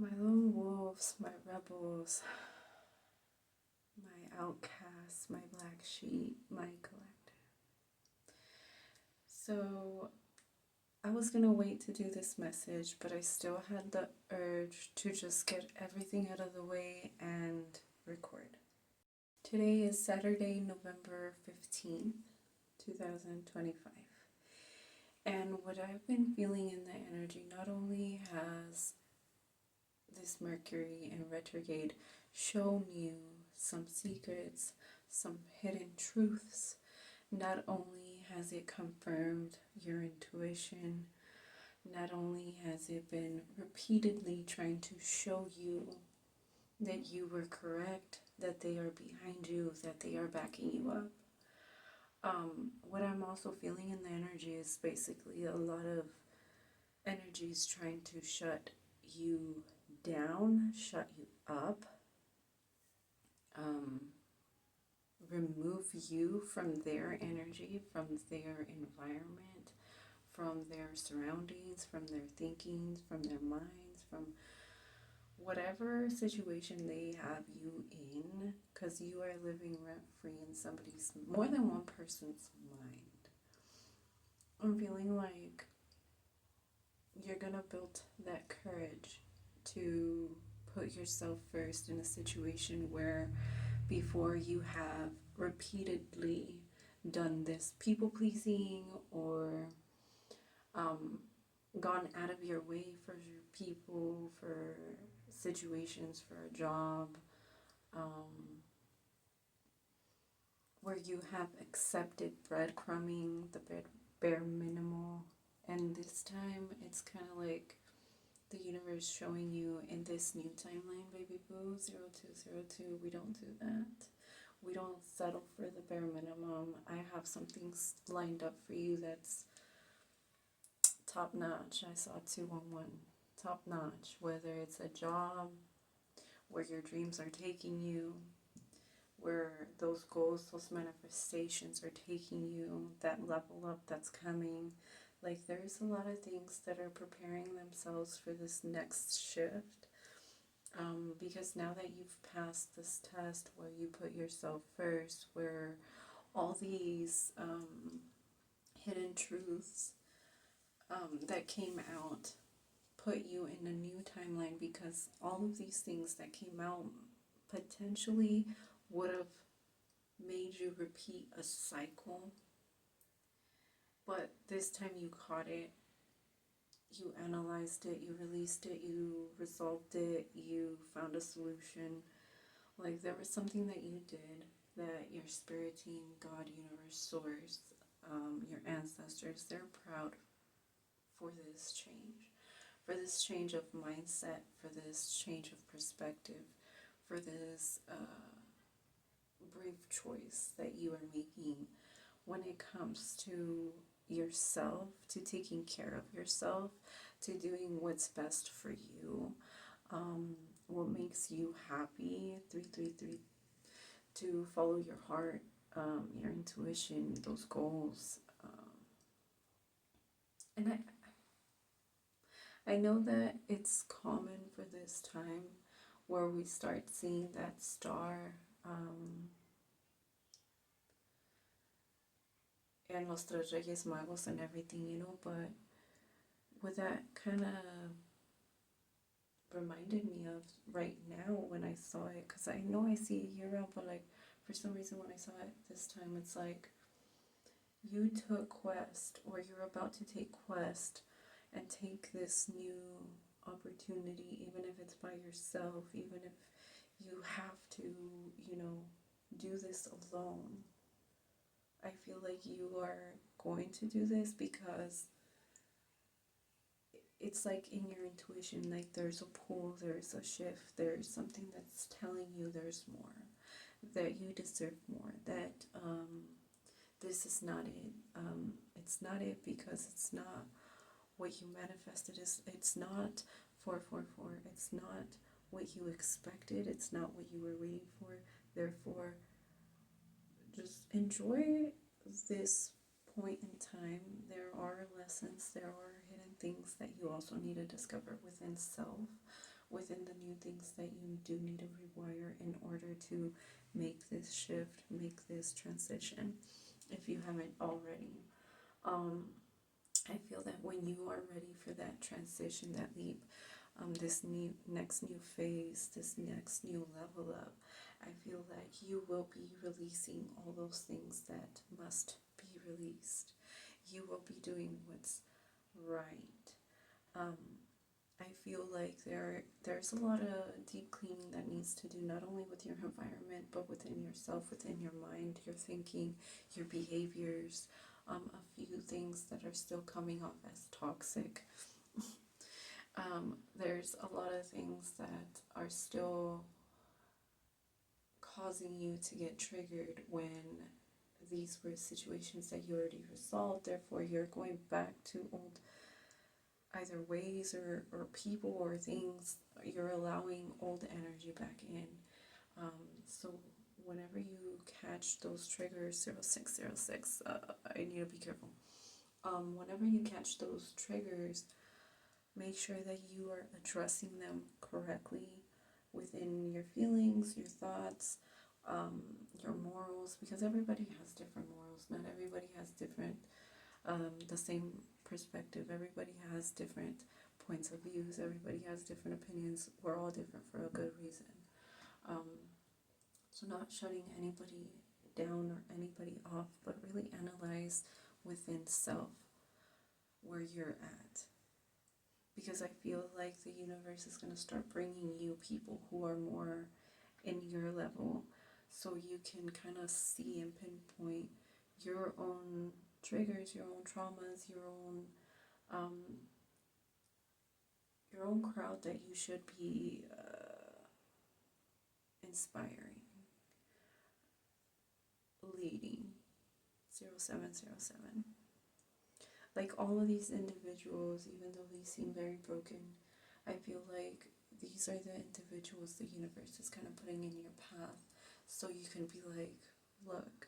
My lone wolves, my rebels, my outcasts, my black sheep, my collective. So I was gonna wait to do this message, but I still had the urge to just get everything out of the way and record. Today is Saturday, November 15th, 2025. And what I've been feeling in the energy, not only has this Mercury in retrograde shown you some secrets, some hidden truths, not only has it confirmed your intuition, not only has it been repeatedly trying to show you that you were correct, that they are behind you, that they are backing you up. What I'm also feeling in the energy is basically a lot of energies trying to shut you down, shut you up, remove you from their energy, from their environment, from their surroundings, from their thinkings, from their minds, from whatever situation they have you in, because you are living rent-free in somebody's, more than one person's mind. I'm feeling like you're gonna build that courage to put yourself first in a situation where before you have repeatedly done this people pleasing or gone out of your way for people, for situations, for a job, where you have accepted breadcrumbing, the bare minimal, and this time it's kind of like the universe showing you in this new timeline, baby boo, 0202, we don't do that. We don't settle for the bare minimum. I have something lined up for you that's top notch. I saw 211, top notch, whether it's a job, where your dreams are taking you, where those goals, those manifestations are taking you, that level up that's coming. Like, there's a lot of things that are preparing themselves for this next shift. Because now that you've passed this test where you put yourself first, where all these hidden truths that came out put you in a new timeline, because all of these things that came out potentially would have made you repeat a cycle. But this time you caught it, you analyzed it, you released it, you resolved it, you found a solution. Like, there was something that you did that your spirit team, God, universe, source, your ancestors, they're proud for this change of mindset, for this change of perspective, for this brave choice that you are making when it comes to yourself, to taking care of yourself, to doing what's best for you, what makes you happy, 333, to follow your heart, your intuition, those goals. And I know that it's common for this time where we start seeing that star and Los Tres Reyes Magos and everything, but what that kind of reminded me of right now when I saw it, because I know I see it year out, but like for some reason when I saw it this time, it's like you took quest, or you're about to take quest and take this new opportunity, even if it's by yourself, even if you have to, do this alone. I feel like you are going to do this because it's like in your intuition, like there's a pull, there's a shift, there's something that's telling you there's more, that you deserve more, that this is not it. It's not it because it's not what you manifested. It's not 444. It's not what you expected. It's not what you were waiting for. Therefore, just enjoy this point in time. There are lessons, there are hidden things that you also need to discover within self, within the new things that you do need to rewire in order to make this shift, make this transition, if you haven't already. Um, I feel that when you are ready for that transition, that leap, this next new phase, this next new level up, I feel like you will be releasing all those things that must be released. You will be doing what's right. Um, I feel like there's a lot of deep cleaning that needs to do, not only with your environment, but within yourself, within your mind, your thinking, your behaviors. A few things that are still coming off as toxic. There's a lot of things that are still causing you to get triggered when these were situations that you already resolved. Therefore, you're going back to old either ways or people or things. You're allowing old energy back in. So whenever you catch those triggers, 0606, I need to be careful. Whenever you catch those triggers, make sure that you are addressing them correctly within your feelings, your thoughts, your morals, because everybody has different morals. Not everybody has different, the same perspective. Everybody has different points of views. Everybody has different opinions. We're all different for a good reason. So not shutting anybody down or anybody off, but really analyze within self where you're at. Because I feel like the universe is going to start bringing you people who are more in your level, so you can kind of see and pinpoint your own triggers, your own traumas, your own crowd that you should be inspiring, leading. 0707. Like all of these individuals, even though they seem very broken, I feel like these are the individuals the universe is kind of putting in your path, so you can be like, look,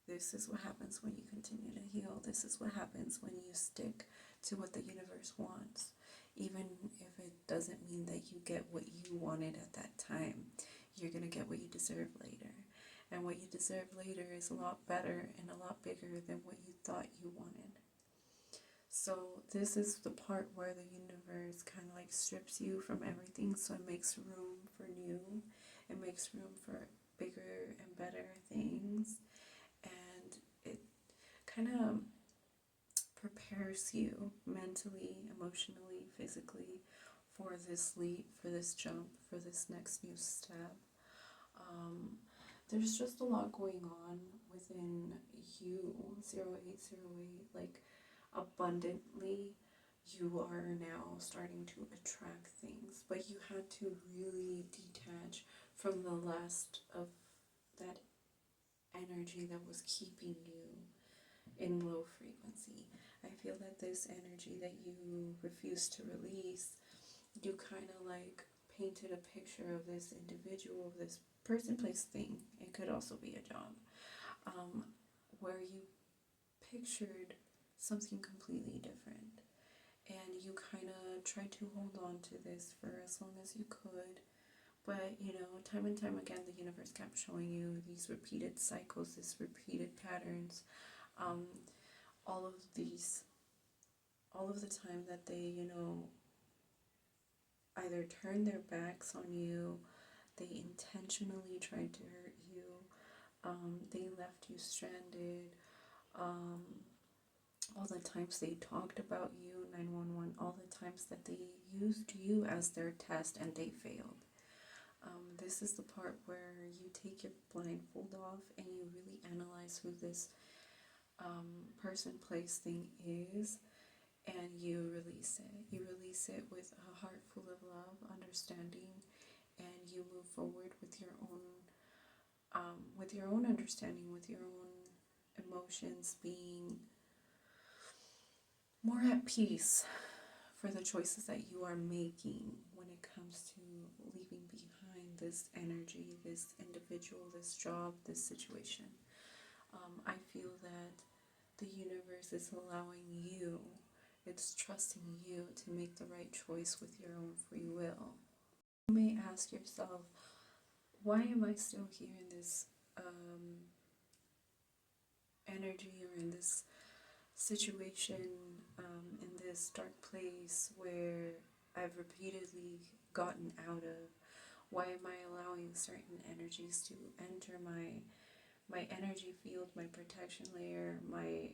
this is what happens when you continue to heal. This is what happens when you stick to what the universe wants. Even if it doesn't mean that you get what you wanted at that time, you're going to get what you deserve later. And what you deserve later is a lot better and a lot bigger than what you thought you wanted. So this is the part where the universe kind of like strips you from everything, so it makes room for new. It makes room for bigger and better things. And it kind of prepares you mentally, emotionally, physically for this leap, for this jump, for this next new step. There's just a lot going on within you, 0808, like abundantly. You are now starting to attract things, but you had to really detach from the last of that energy that was keeping you in low frequency. I feel that this energy that you refuse to release, you kind of like painted a picture of this individual, of this person, place, thing. It could also be a job, where you pictured something completely different, and you kind of tried to hold on to this for as long as you could. But time and time again, the universe kept showing you these repeated cycles, these repeated patterns, all of the time that they either turned their backs on you, they intentionally tried to hurt you, they left you stranded, all the times they talked about you, 911, all the times that they used you as their test and they failed. This is the part where you take your blindfold off and you really analyze who this person, place, thing is, and you release it. You release it with a heart full of love, understanding, and you move forward with your own understanding, with your own emotions, being more at peace for the choices that you are making when it comes to leaving behind this energy, this individual, this job, this situation. I feel that the universe is allowing you It's trusting you to make the right choice with your own free will. You may ask yourself, why am I still here in this energy, or in this situation, in this dark place where I've repeatedly gotten out of? Why am I allowing certain energies to enter my energy field, my protection layer, my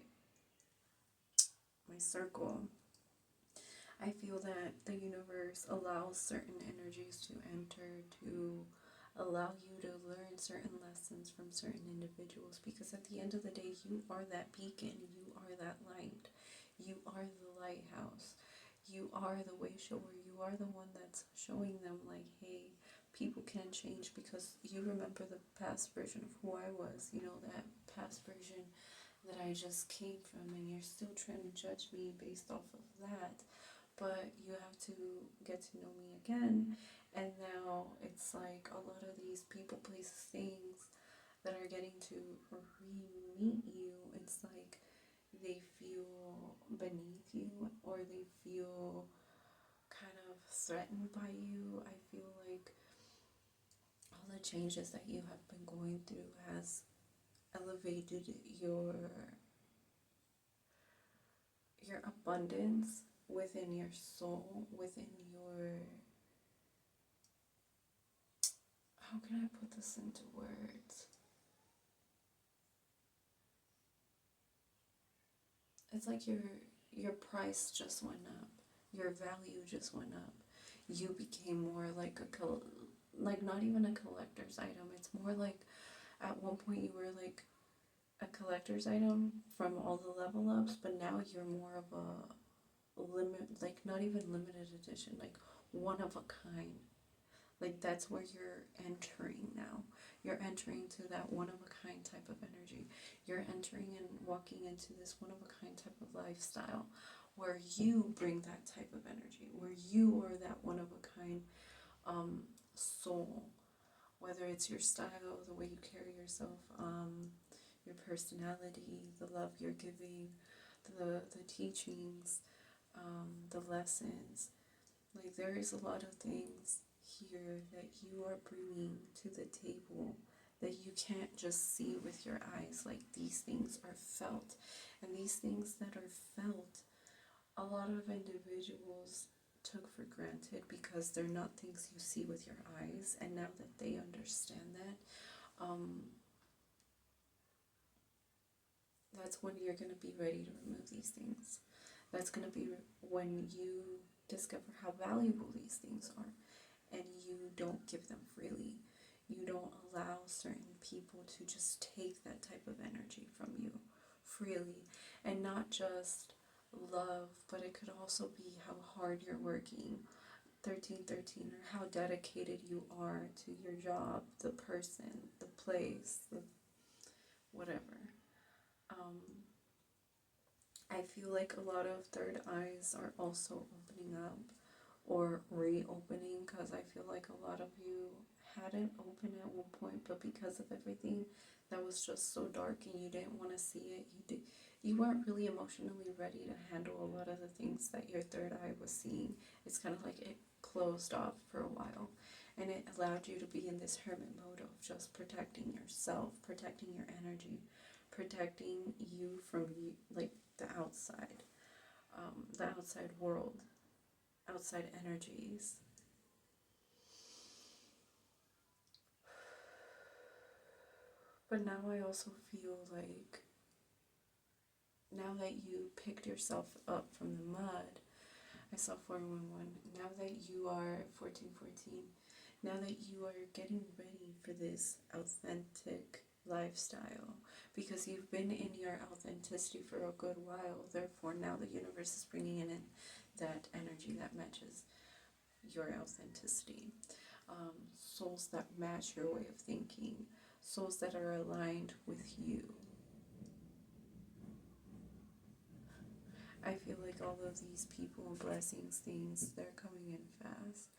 circle? I feel that the universe allows certain energies to enter to allow you to learn certain lessons from certain individuals, because at the end of the day, you are that beacon, you are that light, you are the lighthouse, you are the way shower, you are the one that's showing them, like, hey, people can change, because you remember the past version of who I was, that past version that I just came from, and you're still trying to judge me based off of that. But you have to get to know me again, and now it's like a lot of these people, places, things that are getting to re-meet you, it's like they feel beneath you, or they feel kind of threatened by you. I feel like all the changes that you have been going through has elevated your abundance within your soul, within your, how can I put this into words? It's like your price just went up, your value just went up. You became more like like not even a collector's item. It's more like, at one point you were like a collector's item from all the level ups, but now you're more of a limit, like not even limited edition, like one of a kind. Like that's where you're entering now. You're entering to that one of a kind type of energy. You're entering and walking into this one of a kind type of lifestyle where you bring that type of energy, where you are that one of a kind soul. Whether it's your style, the way you carry yourself, your personality, the love you're giving, the teachings, the lessons. Like there is a lot of things here that you are bringing to the table that you can't just see with your eyes. Like these things are felt, and these things that are felt, a lot of individuals took for granted because they're not things you see with your eyes. And now that they understand that, that's when you're going to be ready to remove these things. That's going to be when you discover how valuable these things are, and you don't give them freely. You don't allow certain people to just take that type of energy from you freely. And not just love, but it could also be how hard you're working, 1313, or how dedicated you are to your job, the person, the place, the whatever. I feel like a lot of third eyes are also opening up or reopening, because I feel like a lot of you hadn't opened at one point, but because of everything that was just so dark and you didn't want to see it, you weren't really emotionally ready to handle a lot of the things that your third eye was seeing. It's kind of like it closed off for a while, and it allowed you to be in this hermit mode of just protecting yourself, protecting your energy, protecting you from like the outside world, outside energies. But now I also feel like, now that you picked yourself up from the mud, I saw 411, now that you are 1414, now that you are getting ready for this authentic lifestyle, because you've been in your authenticity for a good while, therefore now the universe is bringing in that energy that matches your authenticity. Souls that match your way of thinking, souls that are aligned with you. I feel like all of these people, blessings, things, they're coming in fast.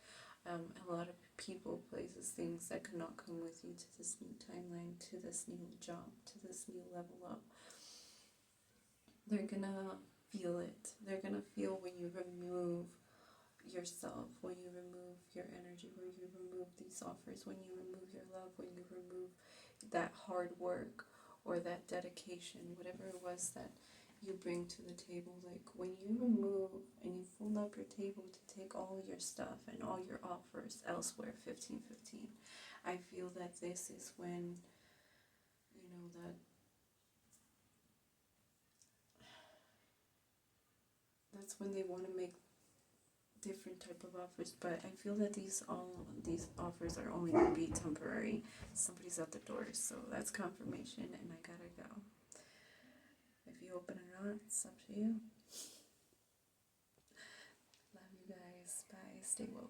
A lot of people, places, things that could not come with you to this new timeline, to this new jump, to this new level up. They're gonna feel it. They're gonna feel when you remove yourself, when you remove your energy, when you remove these offers, when you remove your love, when you remove that hard work or that dedication, whatever it was that you bring to the table. Like when you remove and you fold up your table to take all your stuff and all your offers elsewhere, 1515, I feel that this is when, you know, that's when they want to make different type of offers, but I feel that these offers are only going to be temporary. Somebody's at the door, so that's confirmation, and I gotta go. If you open or not, it's up to you. Love you guys. Bye. Stay woke.